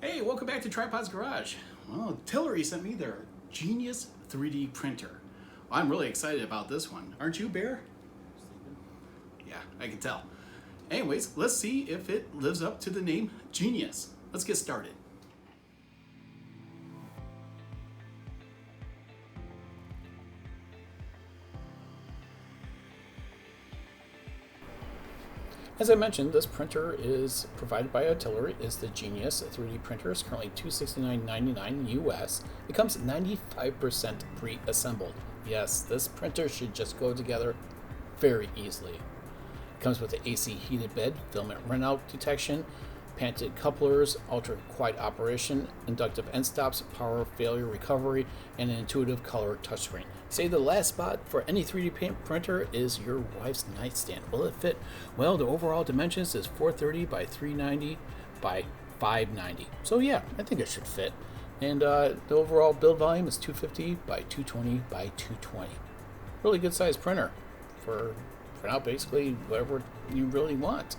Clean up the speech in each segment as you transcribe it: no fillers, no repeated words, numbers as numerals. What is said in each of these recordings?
Hey, welcome back to Tripod's Garage. Well, Tillery sent me their Genius 3D printer. I'm really excited about this one. Aren't you, Bear? Yeah, I can tell. Anyways, let's see if it lives up to the name Genius. Let's get started. As I mentioned, this printer is provided by Tillery. It's the Genius 3D printer. It's currently $269.99 US. It comes 95% pre-assembled. Yes, this printer should just go together very easily. It comes with the AC heated bed, filament runout detection, patented couplers, ultra-quiet operation, inductive end stops, power failure recovery, and an intuitive color touchscreen. Say the last spot for any 3D printer is your wife's nightstand. Will it fit? Well, the overall dimensions is 430 by 390 by 590. So yeah, I think it should fit. And the overall build volume is 250 by 220 by 220. Really good size printer for out basically whatever you really want.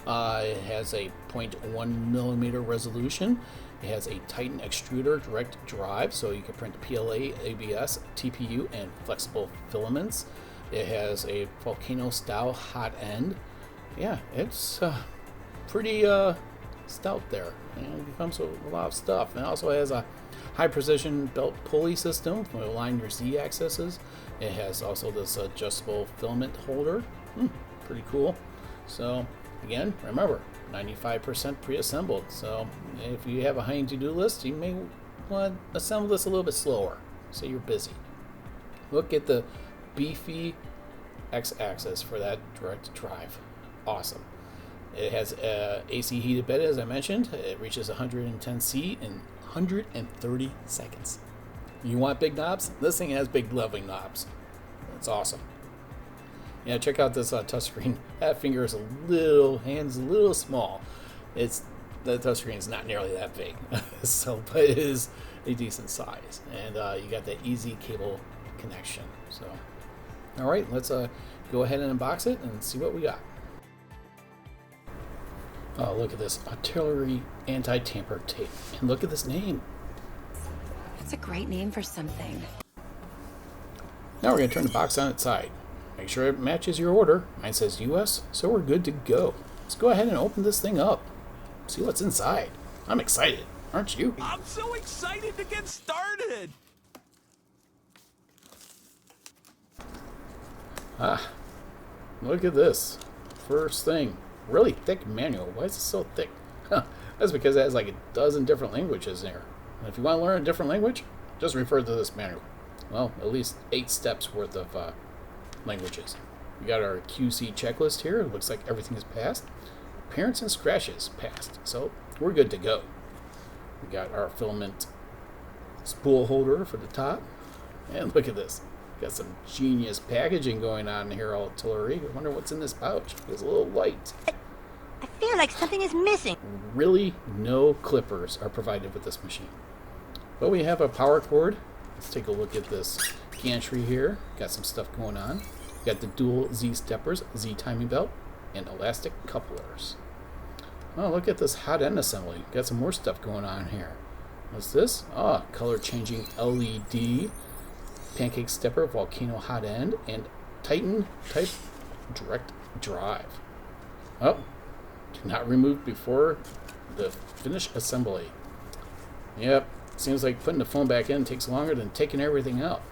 It has a 0.1 millimeter resolution. It has a Titan extruder direct drive, so you can print PLA, ABS, TPU, and flexible filaments. It has a Volcano style Hotend. Yeah, it's pretty stout there. And it comes with a lot of stuff. And it also has a high precision belt pulley system to align your Z axes. It has also this adjustable filament holder. Pretty cool. So again, remember, 95% pre-assembled. So if you have a high to-do list, you may want to assemble this a little bit slower. Say you're busy. Look at the beefy X-axis for that direct drive. Awesome. It has AC heated bed, as I mentioned. It reaches 110C in 130 seconds. You want big knobs? This thing has big loving knobs. That's awesome. Yeah, check out this touchscreen. That finger is hand's a little small. The touchscreen is not nearly that big, but it is a decent size. And you got that easy cable connection. So, all right, let's go ahead and unbox it and see what we got. Oh, look at this Artillery anti-tamper tape, and look at this name. That's a great name for something. Now we're going to turn the box on its side. Make sure it matches your order. Mine says US, so we're good to go. Let's go ahead and open this thing up. See what's inside. I'm excited, aren't you? I'm so excited to get started! Look at this. First thing, really thick manual. Why is it so thick? That's because it has like a dozen different languages there. And if you want to learn a different language, just refer to this manual. Well, at least 8 steps worth of languages. We got our QC checklist here. It looks like everything is passed. Appearance and scratches passed. So we're good to go. We got our filament spool holder for the top. And look at this. Got some genius packaging going on here, Artillery. I wonder what's in this pouch. It's a little light. I feel like something is missing. Really, no clippers are provided with this machine. But we have a power cord. Let's take a look at this gantry here. Got some stuff going on. Got the dual Z steppers, Z timing belt, and elastic couplers. Oh, look at this Hotend assembly. Got some more stuff going on here. What's this? Oh, color changing LED, pancake stepper, Volcano Hotend, and Titan type direct drive. Oh, do not remove before the finished assembly. Yep, seems like putting the phone back in takes longer than taking everything out.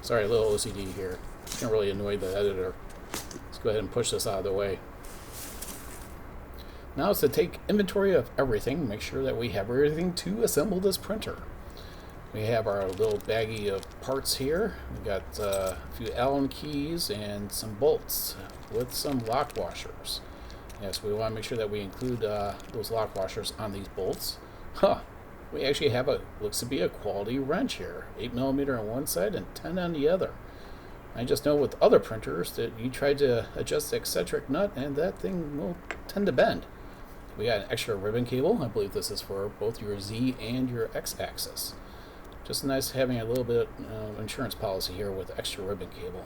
Sorry, a little OCD here. It's gonna really annoy the editor. Let's go ahead and push this out of the way. Now it's to take inventory of everything, make sure that we have everything to assemble this printer. We have our little baggie of parts here. We got a few Allen keys and some bolts with some lock washers. Yes, we want to make sure that we include those lock washers on these bolts. We actually have looks to be a quality wrench here. 8mm on one side and 10 on the other. I just know with other printers that you try to adjust the eccentric nut and that thing will tend to bend. We got an extra ribbon cable. I believe this is for both your Z and your X axis. Just nice having a little bit of insurance policy here with extra ribbon cable.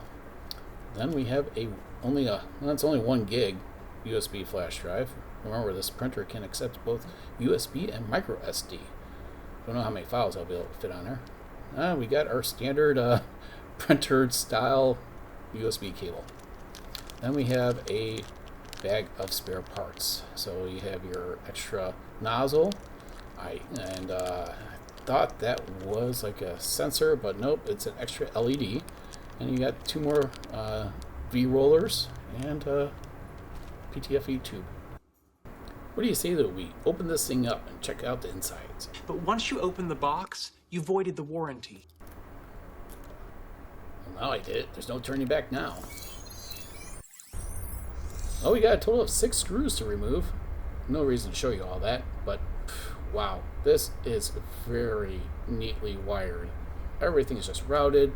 Then we have it's only 1 gig USB flash drive. Remember, this printer can accept both USB and micro SD. Don't know how many files I'll be able to fit on there. We got our standard printer style USB cable. Then we have a bag of spare parts. So you have your extra nozzle. I thought that was like a sensor, but nope, it's an extra LED. And you got 2 more V rollers and a PTFE tube. What do you say that we open this thing up and check out the insides? But once you open the box, you voided the warranty. Well, now I did it. There's no turning back now. Oh, we got a total of 6 screws to remove. No reason to show you all that, but wow, this is very neatly wired. Everything is just routed.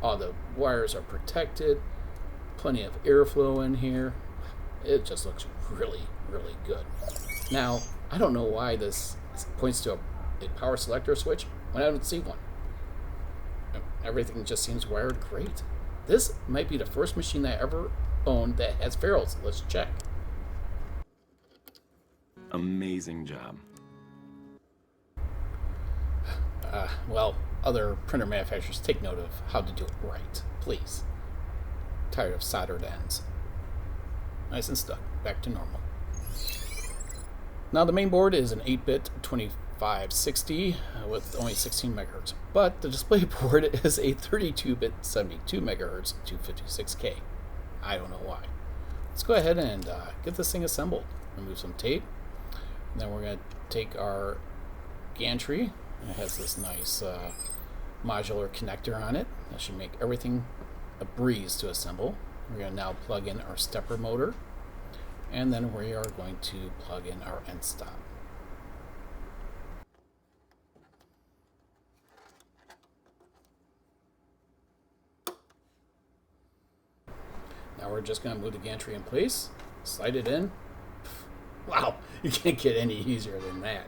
All the wires are protected. Plenty of airflow in here. It just looks really, really good. Now, I don't know why this points to a power selector switch when I don't see one. Everything just seems wired great. This might be the first machine I ever owned that has ferrules. Let's check. Amazing job. Well, other printer manufacturers, take note of how to do it right, please. Tired of soldered ends. Nice and stuck. Back to normal. Now the main board is an 8-bit 2560 with only 16 megahertz, but the display board is a 32-bit 72 megahertz 256K. I don't know why. Let's go ahead and get this thing assembled. Remove some tape. And then we're going to take our gantry. It has this nice modular connector on it. That should make everything a breeze to assemble. We're going to now plug in our stepper motor, and then we are going to plug in our end stop. Now we're just going to move the gantry in place, slide it in. Wow, you can't get any easier than that.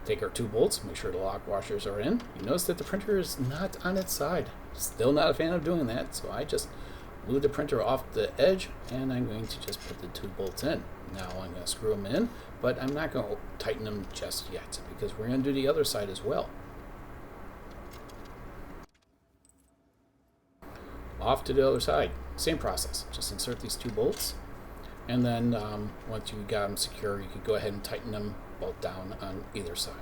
Take our 2 bolts, make sure the lock washers are in. You notice that the printer is not on its side. Still not a fan of doing that, so I just move the printer off the edge, and I'm going to just put the 2 bolts in. Now I'm going to screw them in, but I'm not going to tighten them just yet, because we're going to do the other side as well. Off to the other side. Same process. Just insert these 2 bolts, and then once you got them secure, you can go ahead and tighten them both down on either side.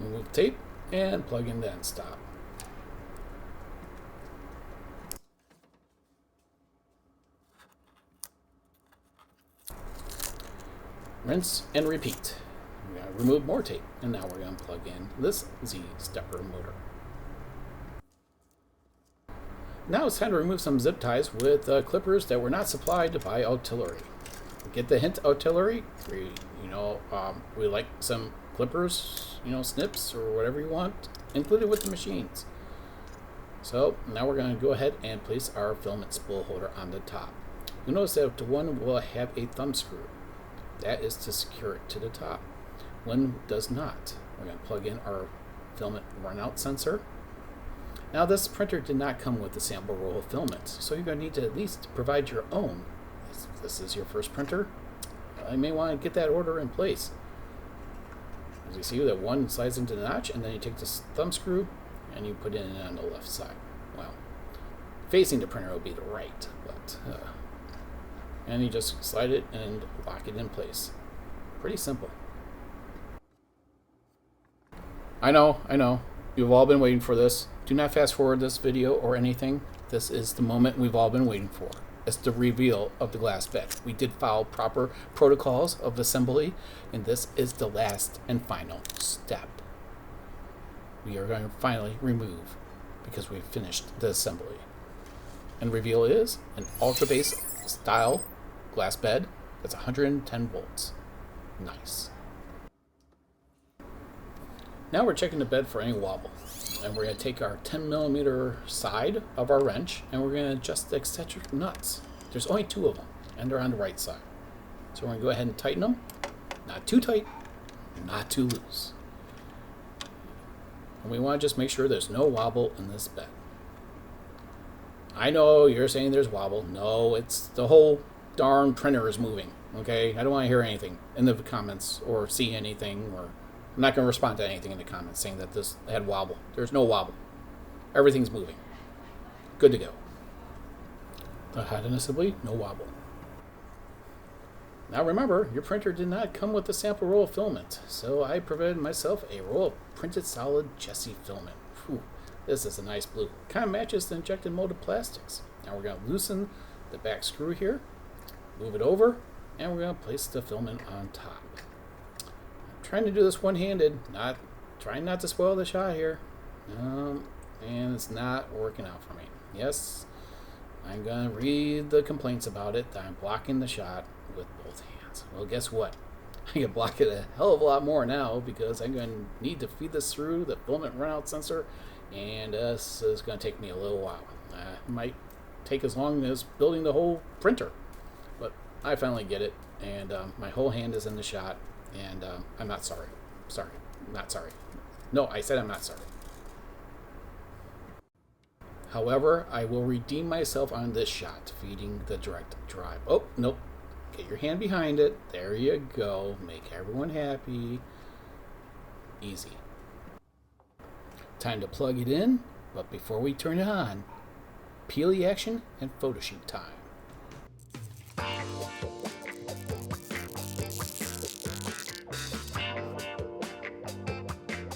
Remove tape and plug in the end stop. Rinse and repeat. We're going to remove more tape, and now we're going to plug in this Z stepper motor. Now it's time to remove some zip ties with clippers that were not supplied by Artillery. Get the hint, Artillery? We like some clippers, snips or whatever you want, included with the machines. So now we're going to go ahead and place our filament spool holder on the top. You'll notice that the one will have a thumb screw. That is to secure it to the top. One does not. We're going to plug in our filament runout sensor. Now this printer did not come with a sample roll of filament, so you're going to need to at least provide your own. If this is your first printer, you may want to get that order in place. As you see, that one slides into the notch, and then you take this thumb screw and you put it in on the left side. Well, facing the printer will be the right, but and you just slide it and lock it in place. Pretty simple. I know. You've all been waiting for this. Do not fast forward this video or anything. This is the moment we've all been waiting for. It's the reveal of the glass bed. We did follow proper protocols of assembly, and this is the last and final step. We are going to finally remove, because we've finished the assembly. And reveal is an Ultrabase style glass bed that's 110 volts. Nice. Now we're checking the bed for any wobble. And we're going to take our 10mm side of our wrench, and we're going to adjust the eccentric nuts. There's only 2 of them, and they're on the right side. So we're going to go ahead and tighten them. Not too tight, not too loose. And we want to just make sure there's no wobble in this bed. I know you're saying there's wobble. No, it's the whole darn printer is moving. Okay? I don't want to hear anything in the comments or see anything, or I'm not going to respond to anything in the comments saying that this had wobble. There's no wobble. Everything's moving. Good to go. The Hotend assembly, no wobble. Now remember, your printer did not come with a sample roll of filament, so I provided myself a roll of printed solid Jesse filament. Whew, this is a nice blue. Kind of matches the injected molded plastics. Now we're going to loosen the back screw here, move it over, and we're going to place the filament on top. I'm trying to do this one-handed, trying not to spoil the shot here, and it's not working out for me. Yes, I'm going to read the complaints about it, that I'm blocking the shot with both hands. Well, guess what? I can block it a hell of a lot more now because I'm going to need to feed this through the filament runout sensor, and this is going to take me a little while. It might take as long as building the whole printer, but I finally get it, and my whole hand is in the shot, and I'm not sorry. Sorry. Not sorry. No, I said I'm not sorry. However, I will redeem myself on this shot, feeding the direct drive. Oh, nope. Get your hand behind it. There you go. Make everyone happy. Easy. Time to plug it in, but before we turn it on, Peely action and photo shoot time.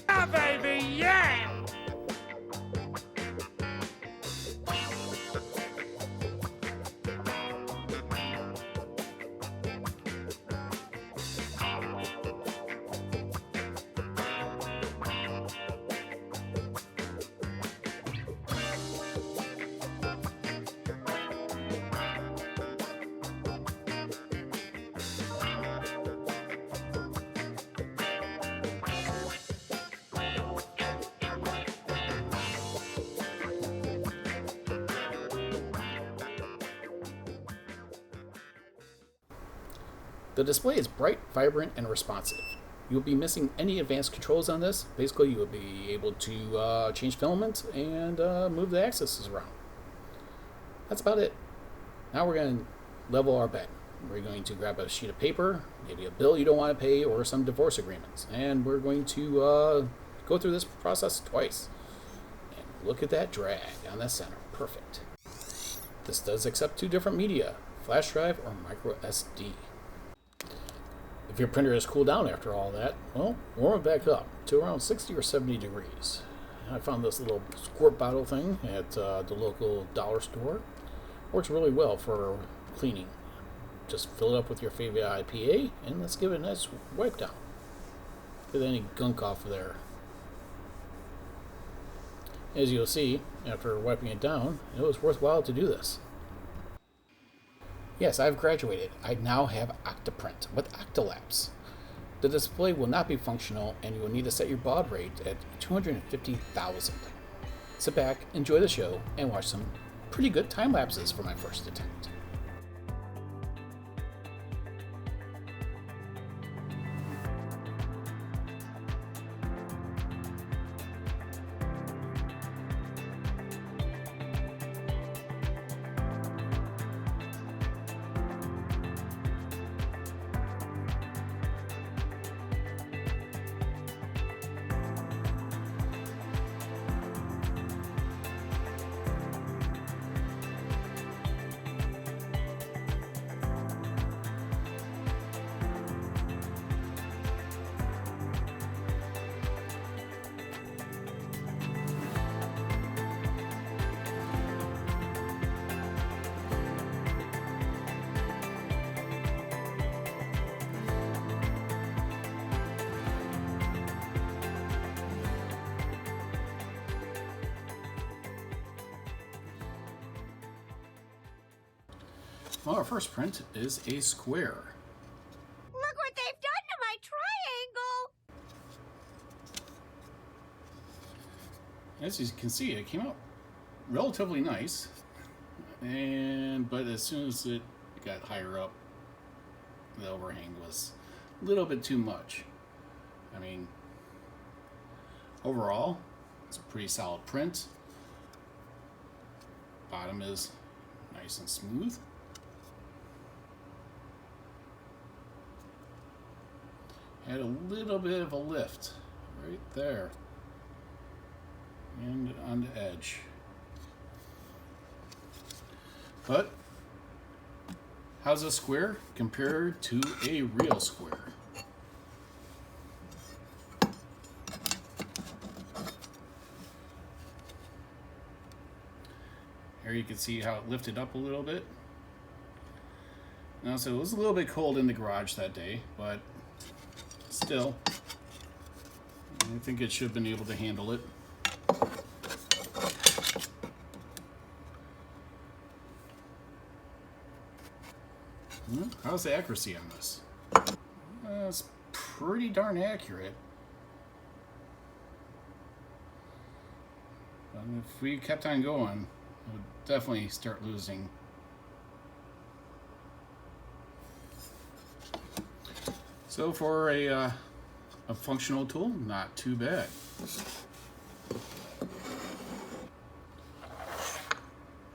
Yeah, baby, yeah! The display is bright, vibrant, and responsive. You will be missing any advanced controls on this. Basically, you will be able to change filament and move the axes around. That's about it. Now we're going to level our bed. We're going to grab a sheet of paper, maybe a bill you don't want to pay, or some divorce agreements. And we're going to go through this process twice. And look at that drag on the center. Perfect. This does accept 2 different media, flash drive or micro SD. If your printer has cooled down after all that, well, warm it back up to around 60 or 70 degrees. I found this little squirt bottle thing at the local dollar store. Works really well for cleaning. Just fill it up with your favorite IPA, and let's give it a nice wipe down. Get any gunk off of there. As you'll see, after wiping it down, it was worthwhile to do this. Yes, I've graduated. I now have Octoprint with Octolapse. The display will not be functional, and you will need to set your baud rate at 250,000. Sit back, enjoy the show, and watch some pretty good time lapses for my first attempt. Well, our first print is a square. Look what they've done to my triangle! As you can see, it came out relatively nice, but as soon as it got higher up, the overhang was a little bit too much. I mean, overall, it's a pretty solid print. Bottom is nice and smooth. Had a little bit of a lift right there and on the edge. But how's a square compared to a real square? Here you can see how it lifted up a little bit. Now, so it was a little bit cold in the garage that day, but still, I think it should have been able to handle it. How's the accuracy on this? It's pretty darn accurate. But if we kept on going, it would definitely start losing. So for a functional tool, not too bad.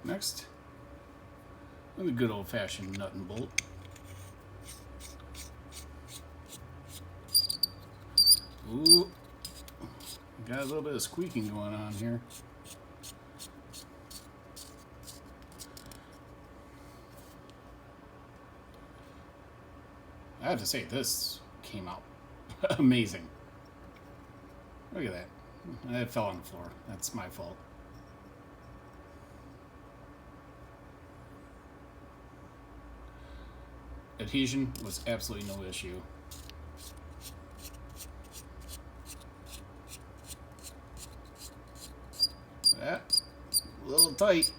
Next, the good old-fashioned nut and bolt. Ooh, got a little bit of squeaking going on here. I have to say, this came out amazing. Look at that. It fell on the floor. That's my fault. Adhesion was absolutely no issue. That, a little tight.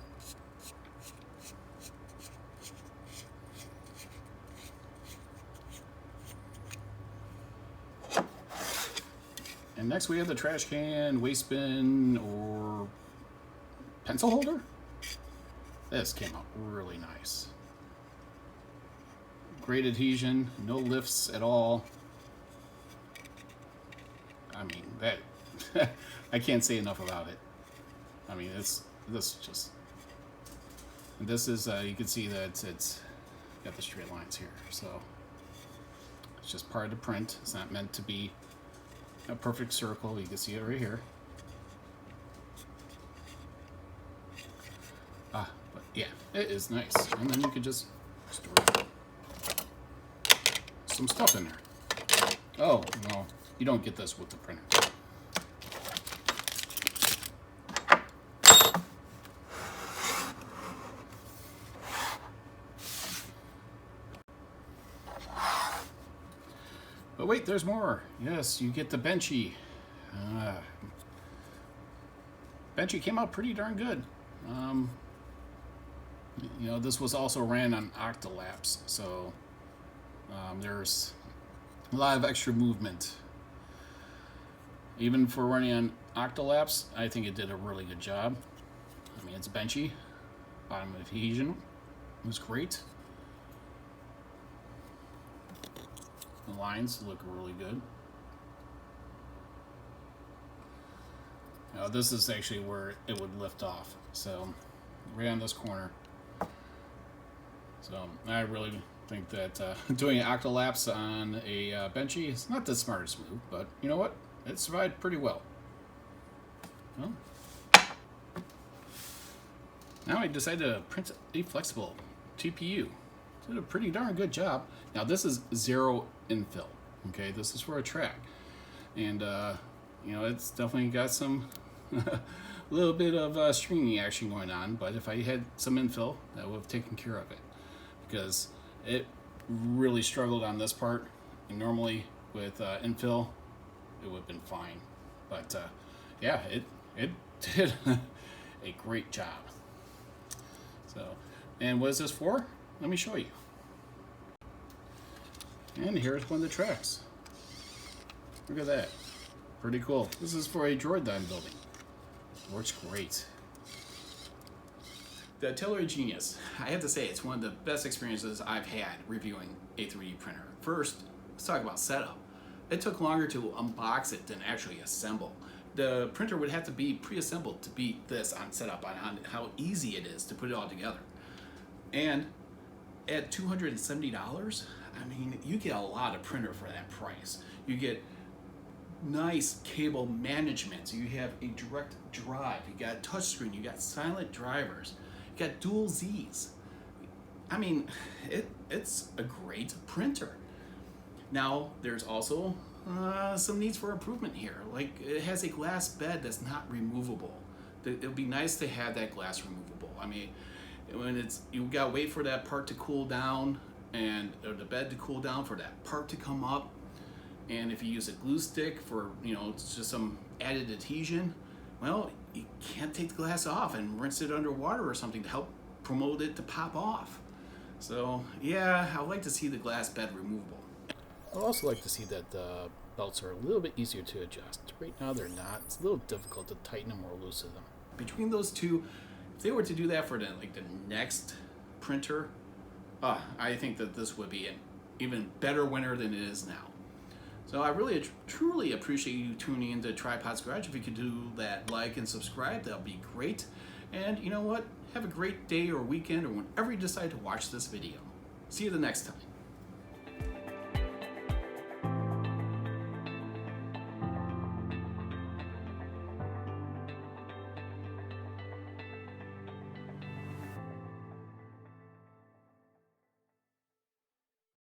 And next we have the trash can, waste bin, or pencil holder. This came out really nice. Great adhesion, no lifts at all. I mean, that I can't say enough about it. I mean, this just, and this is you can see that it's got the straight lines here, so it's just part of the print. It's not meant to be a perfect circle. You can see it right here. But yeah, it is nice. And then you can just store some stuff in there. Oh, no, you don't get this with the printer. But wait, there's more. Yes, you get the benchy. Benchy came out pretty darn good. You know, this was also ran on octolaps, so there's a lot of extra movement. Even for running on octolaps, I think it did a really good job. I mean, it's benchy. Bottom adhesion was great. The lines look really good. Now this is actually where it would lift off. So right on this corner. So I really think that doing octolaps on a benchy is not the smartest move, but you know what? It survived pretty well. Well, now I decided to print a flexible TPU. Did a pretty darn good job. Now this is zero infill. Okay, this is for a track, and you know, it's definitely got some a little bit of stringing action going on. But if I had some infill, that would have taken care of it, because it really struggled on this part. And normally with infill, it would have been fine. But yeah, it did a great job. So, and what is this for? Let me show you. And here's one of the tracks. Look at that. Pretty cool. This is for a droid that I'm building. Works great. The Artillery Genius. I have to say, it's one of the best experiences I've had reviewing a 3D printer. First, let's talk about setup. it took longer to unbox it than actually assemble. The printer would have to be pre-assembled to beat this on setup, on how easy it is to put it all together. And at $270, I mean, you get a lot of printer for that price. You get nice cable management. So you have a direct drive, you got a touchscreen, you got silent drivers, you got dual Z's. I mean, it's a great printer. Now, there's also some needs for improvement here. Like, it has a glass bed that's not removable. It would be nice to have that glass removable. I mean, when you gotta wait for that part to cool down or the bed to cool down for that part to come up. And if you use a glue stick for, it's just some added adhesion, well, you can't take the glass off and rinse it underwater or something to help promote it to pop off. So, yeah, I'd like to see the glass bed removable. I'd also like to see that the belts are a little bit easier to adjust. Right now they're not. It's a little difficult to tighten them or loosen them. Between those two, if they were to do that for the next printer, I think that this would be an even better winner than it is now. So I really truly appreciate you tuning into Tripod's Garage. If you could do that, like and subscribe, that would be great. And you know what? Have a great day or weekend or whenever you decide to watch this video. See you the next time.